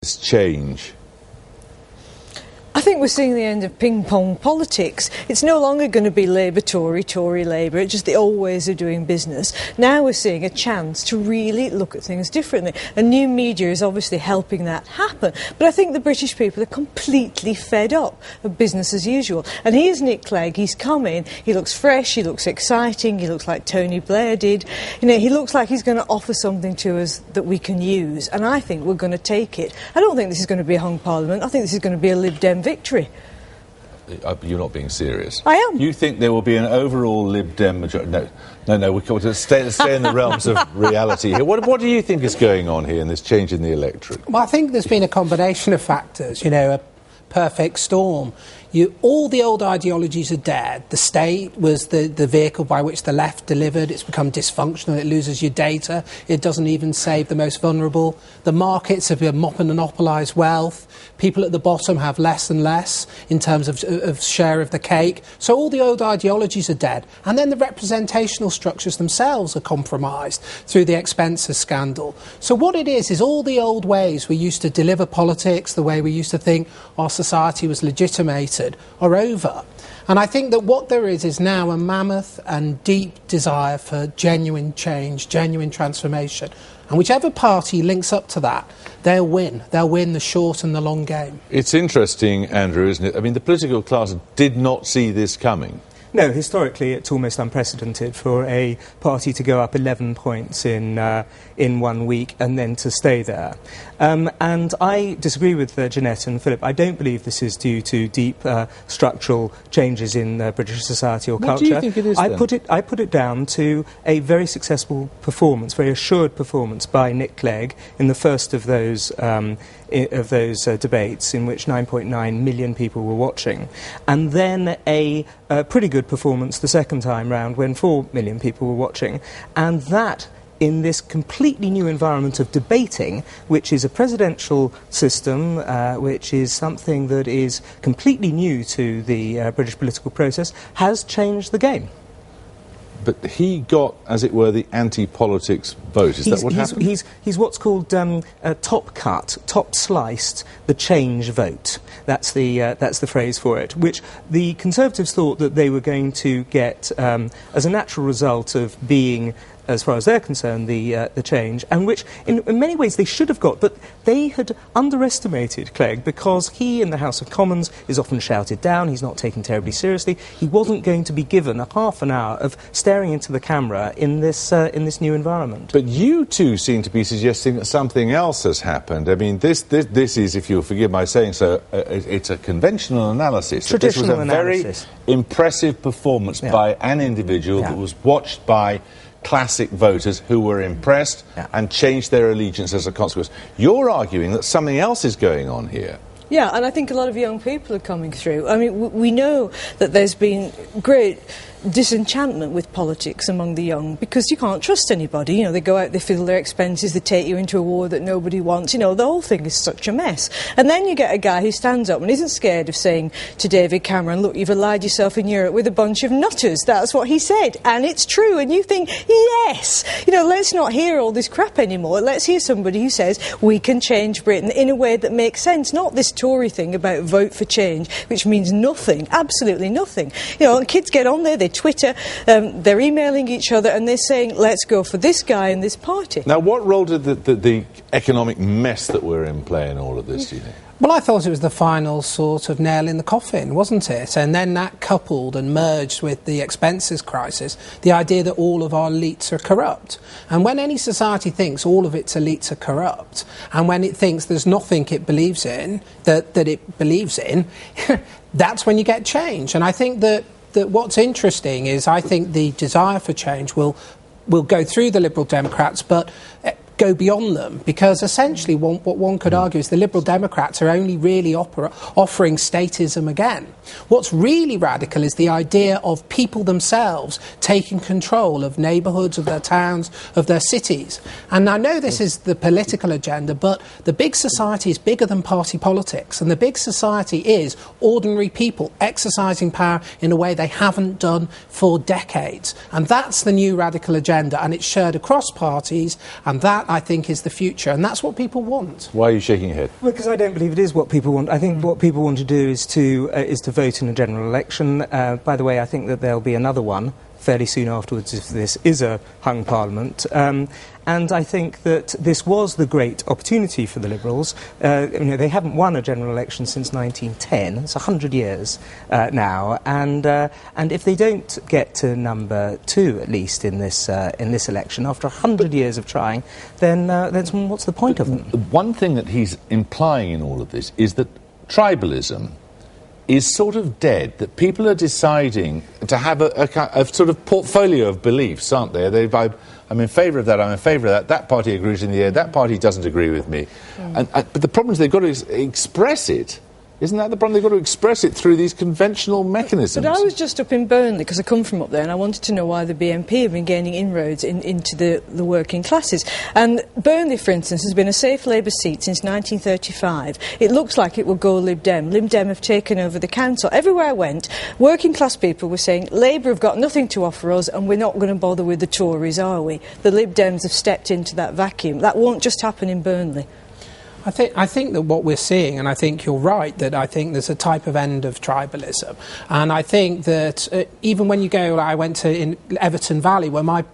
this change? I think we're seeing the end of ping-pong politics. It's no longer going to be Labour, Tory, Tory, Labour. It's just the old ways of doing business. Now we're seeing a chance to really look at things differently. And new media is obviously helping that happen. But I think the British people are completely fed up of business as usual. And here's Nick Clegg. He's come in. He looks fresh. He looks exciting. He looks like Tony Blair did. You know, he looks like he's going to offer something to us that we can use. And I think we're going to take it. I don't think this is going to be a hung parliament. I think this is going to be a Lib Dem victory. You're not being serious. I am. You think there will be an overall Lib Dem majority? No. We've got to stay in the realms of reality here. What do you think is going on here in this change in the electorate? Well, I think there's been a combination of factors, you know, a perfect storm. All the old ideologies are dead. The state was the vehicle by which the left delivered. It's become dysfunctional. It loses your data. It doesn't even save the most vulnerable. The markets have monopolised wealth. People at the bottom have less and less in terms of share of the cake. So all the old ideologies are dead. And then the representational structures themselves are compromised through the expenses scandal. So what it is all the old ways we used to deliver politics, the way we used to think our society was legitimated, are over. And I think that what there is now a mammoth and deep desire for genuine change, genuine transformation. And whichever party links up to that, they'll win. They'll win the short and the long game. It's interesting, Andrew, isn't it? I mean, the political class did not see this coming. No, historically it's almost unprecedented for a party to go up 11 points in 1 week and then to stay there. And I disagree with Jeanette and Philip. I don't believe this is due to deep structural changes in British society or culture. What do you think it is, then? I put it down to a very successful performance, very assured performance by Nick Clegg in the first of those debates in which 9.9 million people were watching, and then a pretty good performance the second time round when 4 million people were watching, and that in this completely new environment of debating, which is a presidential system, which is something that is completely new to the British political process, has changed the game. But he got, as it were, the anti-politics vote. Is that what happened? He's what's called top cut, top sliced, the change vote. That's the phrase for it, which the Conservatives thought that they were going to get as a natural result of being, as far as they're concerned, the change, and which in many ways they should have got, but they had underestimated Clegg because he in the House of Commons is often shouted down, he's not taken terribly seriously. He wasn't going to be given a half an hour of staring into the camera in this new environment. But you two seem to be suggesting that something else has happened. I mean, this is, if you'll forgive my saying so, it's a conventional analysis. Traditional analysis. This was a very impressive performance by an individual that was watched by classic voters who were impressed and changed their allegiance as a consequence. You're arguing that something else is going on here. Yeah, and I think a lot of young people are coming through. I mean, we know that there's been great disenchantment with politics among the young because you can't trust anybody. You know, they go out, they fiddle their expenses, they take you into a war that nobody wants. You know, the whole thing is such a mess. And then you get a guy who stands up and isn't scared of saying to David Cameron, look, you've allied yourself in Europe with a bunch of nutters. That's what he said. And it's true. And you think, yes, you know, let's not hear all this crap anymore. Let's hear somebody who says we can change Britain in a way that makes sense. Not this Tory thing about vote for change, which means nothing, absolutely nothing. You know, kids get on there, they Twitter, they're emailing each other and they're saying, let's go for this guy and this party. Now, what role did the economic mess that we're in play in all of this, do you think? Well, I thought it was the final sort of nail in the coffin, wasn't it? And then that coupled and merged with the expenses crisis, the idea that all of our elites are corrupt. And when any society thinks all of its elites are corrupt, and when it thinks there's nothing it believes in, that it believes in, that's when you get change. And I think that what's interesting is I think the desire for change will go through the Liberal Democrats, but go beyond them, because essentially what one could argue is the Liberal Democrats are only really offering statism again. What's really radical is the idea of people themselves taking control of neighbourhoods, of their towns, of their cities. And I know this is the political agenda, but the big society is bigger than party politics, and the big society is ordinary people exercising power in a way they haven't done for decades. And that's the new radical agenda, and it's shared across parties, and that's I think, is the future, and that's what people want. Why are you shaking your head? Well, because I don't believe it is what people want. I think what people want to do is to vote in a general election. By the way, I think that there'll be another one fairly soon afterwards if this is a hung parliament. And I think that this was the great opportunity for the Liberals. They haven't won a general election since 1910. It's 100 years now. And if they don't get to number 2, at least, in this election, after 100 years of trying, then what's the point of them? One thing that he's implying in all of this is that tribalism is sort of dead, that people are deciding to have a sort of portfolio of beliefs, aren't they? I'm in favour of that, I'm in favour of that, that party agrees in the air, that party doesn't agree with me. But the problem is they've got to express it. Isn't that the problem? They've got to express it through these conventional mechanisms. But I was just up in Burnley, because I come from up there, and I wanted to know why the BNP have been gaining inroads into the working classes. And Burnley, for instance, has been a safe Labour seat since 1935. It looks like it will go Lib Dem. Lib Dem have taken over the council. Everywhere I went, working class people were saying, Labour have got nothing to offer us, and we're not going to bother with the Tories, are we? The Lib Dems have stepped into that vacuum. That won't just happen in Burnley. I think that what we're seeing, and I think you're right, that I think there's a type of end of tribalism. And I think that even when you go, I went to in Everton Valley, where my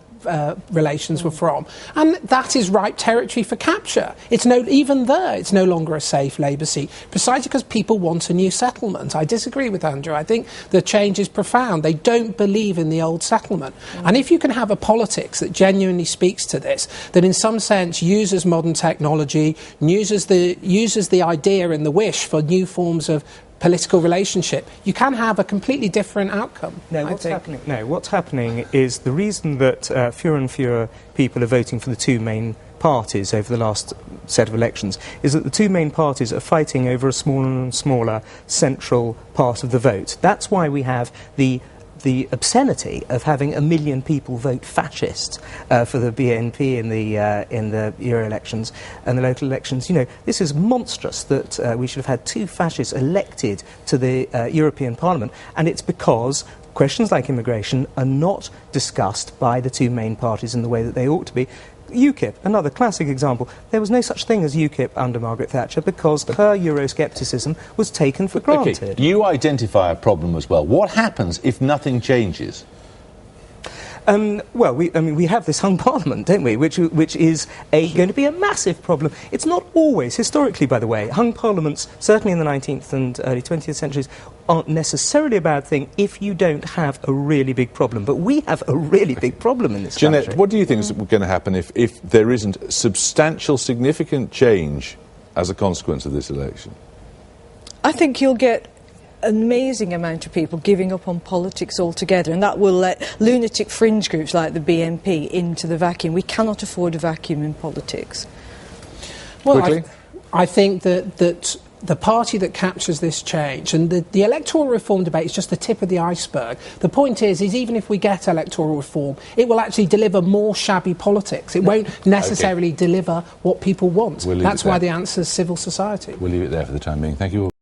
relations were from, and that is ripe territory for capture. It's no longer a safe Labour seat, precisely because people want a new settlement. I disagree with Andrew. I think the change is profound. They don't believe in the old settlement. And if you can have a politics that genuinely speaks to this, that in some sense uses modern technology, uses the idea and the wish for new forms of political relationship, you can have a completely different outcome. What's happening is the reason that fewer and fewer people are voting for the two main parties over the last set of elections is that the two main parties are fighting over a smaller and smaller central part of the vote. That's why we have the obscenity of having 1 million people vote fascist for the BNP in the Euro elections and the local elections. This is monstrous that we should have had 2 fascists elected to the European Parliament, and it's because questions like immigration are not discussed by the two main parties in the way that they ought to be. UKIP, another classic example. There was no such thing as UKIP under Margaret Thatcher because her Euroscepticism was taken for granted. Okay, you identify a problem as well. What happens if nothing changes? We have this hung parliament, don't we, which is going to be a massive problem. It's not always, historically, by the way, hung parliaments, certainly in the 19th and early 20th centuries, aren't necessarily a bad thing if you don't have a really big problem. But we have a really big problem in this country. Jeanette, what do you think is going to happen if there isn't substantial, significant change as a consequence of this election? I think you'll get an amazing amount of people giving up on politics altogether, and that will let lunatic fringe groups like the BNP into the vacuum. We cannot afford a vacuum in politics. Well, I think that the party that captures this change, and the electoral reform debate is just the tip of the iceberg. The point is even if we get electoral reform, it will actually deliver more shabby politics. It won't necessarily deliver what people want. That's why the answer is civil society. We'll leave it there for the time being. Thank you all.